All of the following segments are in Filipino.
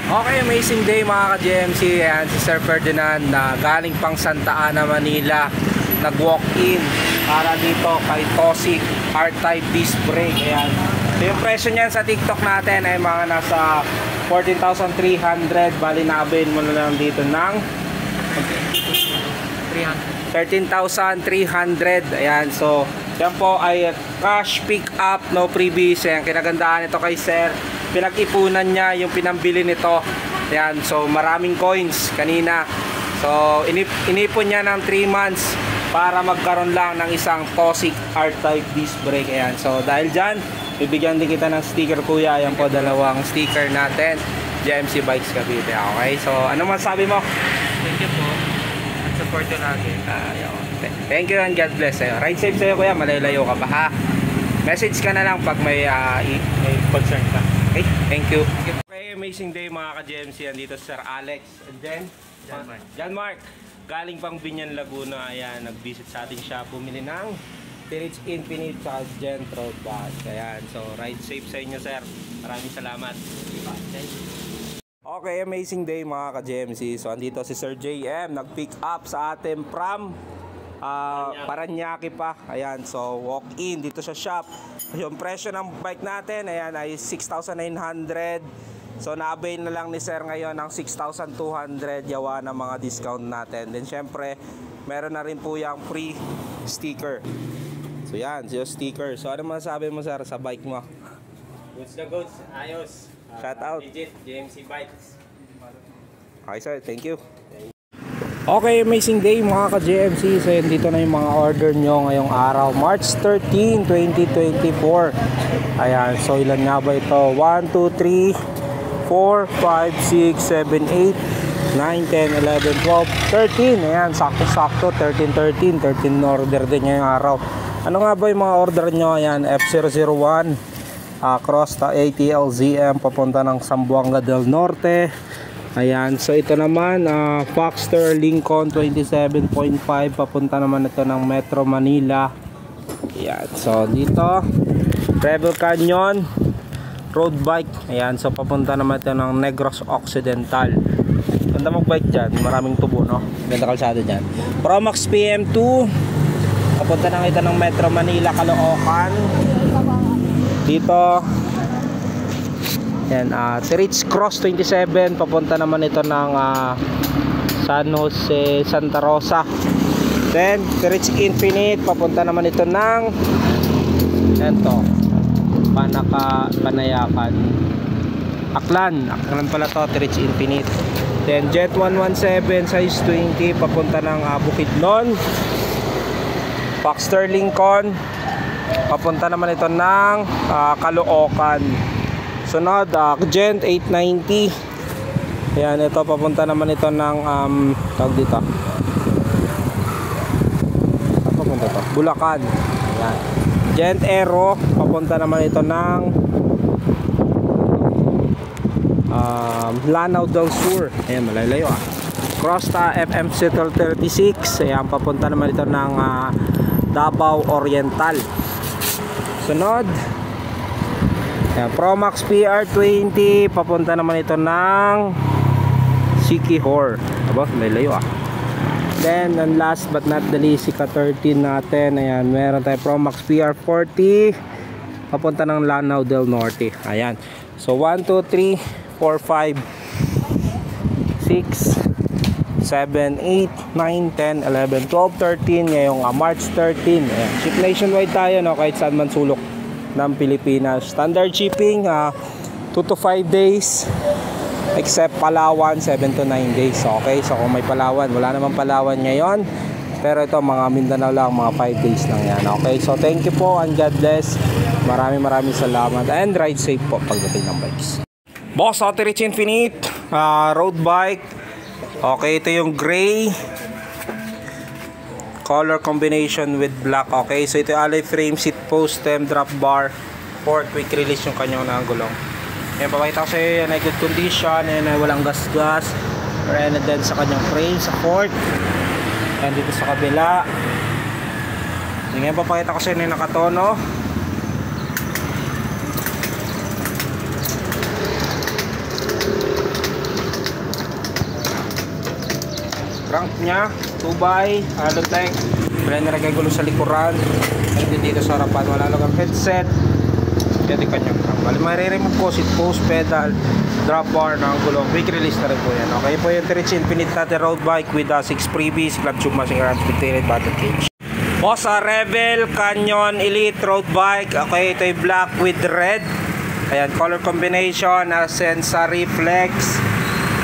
Okay, amazing day mga ka-GMC. Ayan, si Sir Ferdinand na galing pang Santa Ana, Manila, nag-walk-in para dito kay Toxic R-Type disc brake. Ayan. So yung presyo niyan sa TikTok natin ay mga nasa 14,300. Bali na-avail mo na lang dito ng 13,300. Ayan, so yan po ay cash pick up, no freebies. Ayan, kinagandaan ito kay Sir, pinag-ipunan niya yung pinambili nito. Ayan, so maraming coins kanina. So inipon niya ng 3 months para magkaroon lang ng isang Toxic R-Type disc brake. Ayan, so dahil dyan, bibigyan din kita ng sticker kuya. Ayan po, dalawang sticker natin, GMC Bikes Cavite. Okay, so ano masabi mo? Thank you po. At support nyo natin. Thank you and God bless. Ride safe sa'yo kuya, malalayo ka pa ha. Message ka na lang pag may concern ka. Okay, thank you. Okay, amazing day mga ka-GMC. Andito si Sir Alex and then John Mark. Galing pang Binyan, Laguna. Ayan, nag-visit sa ating shop, bumili ng Tirich Infinite sa Gent Road Bus. Ayan, so ride safe sa inyo sir. Maraming salamat. Okay, amazing day mga ka-GMC. So andito si Sir JM, nag-pick up sa atin from Paranaque pa. Ayan, so walk in dito sa shop. Yung presyo ng bike natin, ayan, ay 6,900. So na-avail na lang ni Sir ngayon ng 6,200 yawa ng mga discount natin. Then syempre, meron na rin po yung free sticker. So yan, yung sticker. So ano masasabi mo sir sa bike mo? Goods na goods. Ayos. Shout out. Legit, GMC Bikes. Okay sir, thank you. Okay, amazing day mga ka-GMC. So yan, dito na yung mga order nyo ngayong araw, March 13, 2024. Ayan, so ilan nga ba ito? 1, 2, 3, 4, 5, 6, 7, 8, 9, 10, 11, 12, 13. Ayan, sakto-sakto, 13 order din ngayong araw. Ano nga ba yung mga order nyo? Ayan, F001 cross ATL ZM papunta ng Zamboanga del Norte. Ayan, so ito naman Foxster Lincoln 27.5 papunta naman ito ng Metro Manila. Ayan, so dito Rebel Canyon road bike. Ayan, so papunta naman ito ng Negros Occidental. Ganda mag-bike dyan, maraming tubo, no? Ganda kalsada dyan. Promax PM2 papunta na ito ng Metro Manila, Caloocan. Dito yan, Tirich Cross 27 papunta naman ito ng San Jose, Santa Rosa. Then Tirich Infinite papunta naman ito ng ito Panayakan, Aklan pala to, Tirich Infinite. Then Jet 117 size 20 papunta ng Bukidnon. Foxster Lincoln papunta naman ito ng Caloocan. Sunod Gent 890. Ayan, ito papunta naman ito ng tawag dito, papunta to Bulacan. Ayan, Gent Aero papunta naman ito ng Lanao del Sur. Ayan, malalayo Crosta FM Settle 36. Ayan, papunta naman ito ng Davao Oriental. Sunod Promax PR20 papunta naman ito ng Siquijor. Aba, may layo Then and last but not the least, Sika 13 natin. Ayan, meron tayo Promax PR40 papunta ng Lanao del Norte. Ayan, so 1, 2, 3, 4, 5, 6, 7, 8, 9, 10, 11, 12, 13 ngayong March 13. Ayan, ship nationwide tayo, no, kahit saan man sulok ng Pilipinas. Standard shipping 2 to 5 days, except Palawan 7 to 9 days. Okay, so kung may Palawan, wala namang Palawan ngayon, pero ito mga Mindanao lang, mga 5 days lang yan. Okay, so thank you po and God bless. Maraming salamat and ride safe po pagdating ng bikes. Boss, Tirich Infinite road bike. Okay, ito yung gray color combination with black. Okay, so ito yung alloy frame, seat post, stem, drop bar, port, quick release yung kanyang gulong. Ayan, papakita ko sa iyo, yan ay good condition, yan ay walang gas-gas. And then sa kanyang frame, sa port, and dito sa kabila. Yan, papakita ko sa iyo na nakatono. Crank nya, 2x, Halotech. Wala na rin gulo sa likuran. And dito sa harapan, wala lang ang headset. Pwede kanyang crank. Bali, mariremove ko, seat post, pedal, drop bar, ng gulong. Quick release na rin po yan. Okay po yung Terich Infinite natin road bike with 6 freebies, club tube, machine ramp, taillight, battle cage. Boss, Rebel Canyon Elite road bike. Okay, ito yung black with red. Ayan, color combination, sensory flex.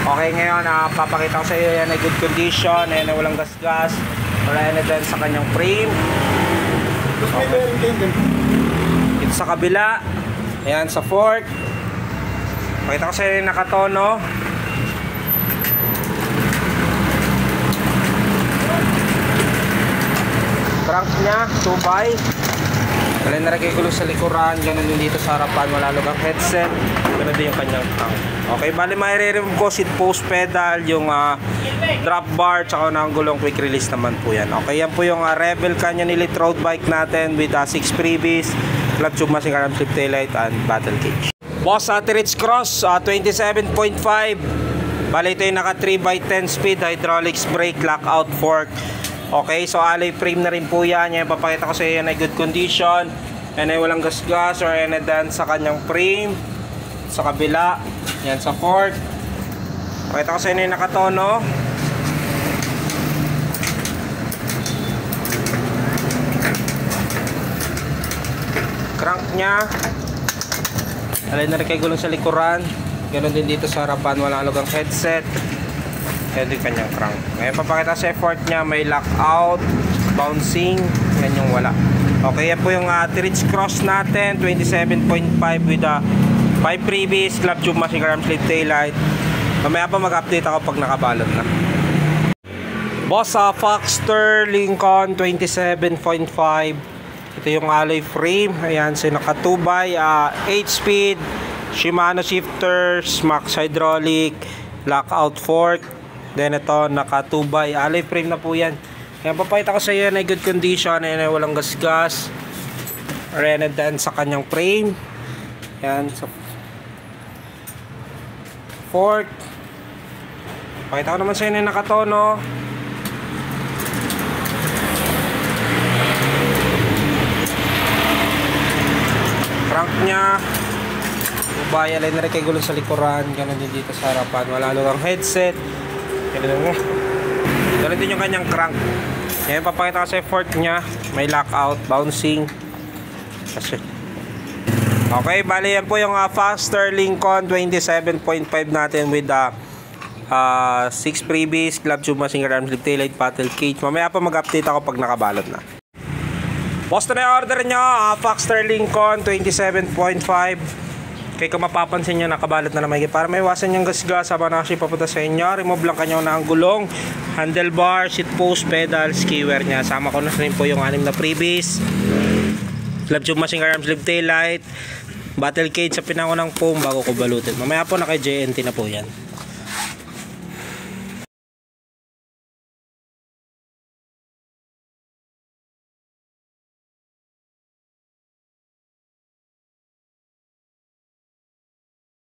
Okay, ngayon, papakita ko sa iyo yan ay good condition, ayan, walang gas-gas. Wala na dyan sa kanyang frame. Okay. Ito sa kabila. Ayan, sa fork. Pakita ko sa iyo yung nakatono. Crank nya, 2x. Wala na rin gulo sa likuran. Ganun din dito sa harapan. Wala lugang headset. Ganun din yung kanyang crank. Okay, bali maire-remove ko seat post, pedal, yung drop bar, tsaka na ang gulong, quick release naman po yan. Okay, yan po yung Rebel Canyon Elite road bike natin with 6 freebies, club tube, machine ramp, taillight, and battle cage. Boss, Terich Cross, 27.5. Bali ito yung naka 3x10 speed, hydraulics brake, lockout fork. Okay, so alloy frame na rin po yan. Yan, papakita ko sa iyo, yan ay good condition. Yan ay walang gas-gas or any dance sa kanyang frame. Sa kabila, yan sa fork. Pakita ko sa inyo yung nakatono. Crank nya. Alay na rin kay gulong sa likuran. Ganon din dito sa harapan, walang lugang headset. Yan din kanyang crank. Ngayon papakita sa fork nya, may lockout, bouncing. Yan yung wala. Okay, yan po yung Terich Cross natin, 27.5 with 5 freebies, club tube, machine ramp, taillight. Mamaya pa mag-update ako pag nakabalot na. Boss, Foxster Lincoln 27.5. Ito yung alloy frame. Ayan, so naka 2x 8 speed, Shimano shifters, Max hydraulic, lockout fork. Then ito naka 2x alloy frame na po yan. Ayan, papakita ko sa iyo na good condition. Ayan, walang gas-gas. Rented din sa kanyang frame. Ayan, so fork. Pakita ko naman sa inyo yung nakatono. Crank nya. Ubaya line na rin kay gulong sa likuran. Ganon din dito sa harapan. Wala lugang headset. Ganon din yung kanyang crank. Ngayon papakita ko sa fork nya. May lockout, bouncing. Kasi okay, bali yan po yung Foxster Lincoln 27.5 natin with 6 freebies, club tube, machine ramp, taillight, battle cage. Mamaya pa mag-update ako pag nakabalot na. Boss, na yung order nyo, Foxster Lincoln 27.5. Kaya kung mapapansin nyo, nakabalot na naman. Para may iwasan yung gas-gas habang nakasya papunta sa inyo, remove lang kanyo na ang gulong, handlebar, seat post, pedal, skiwer nya. Sama ko na rin po yung 6 na freebies, club tube, machine ramp, taillight, battle cage sa pinangunang foam bago ko balutin. Mamaya po na kay JNT na po yan.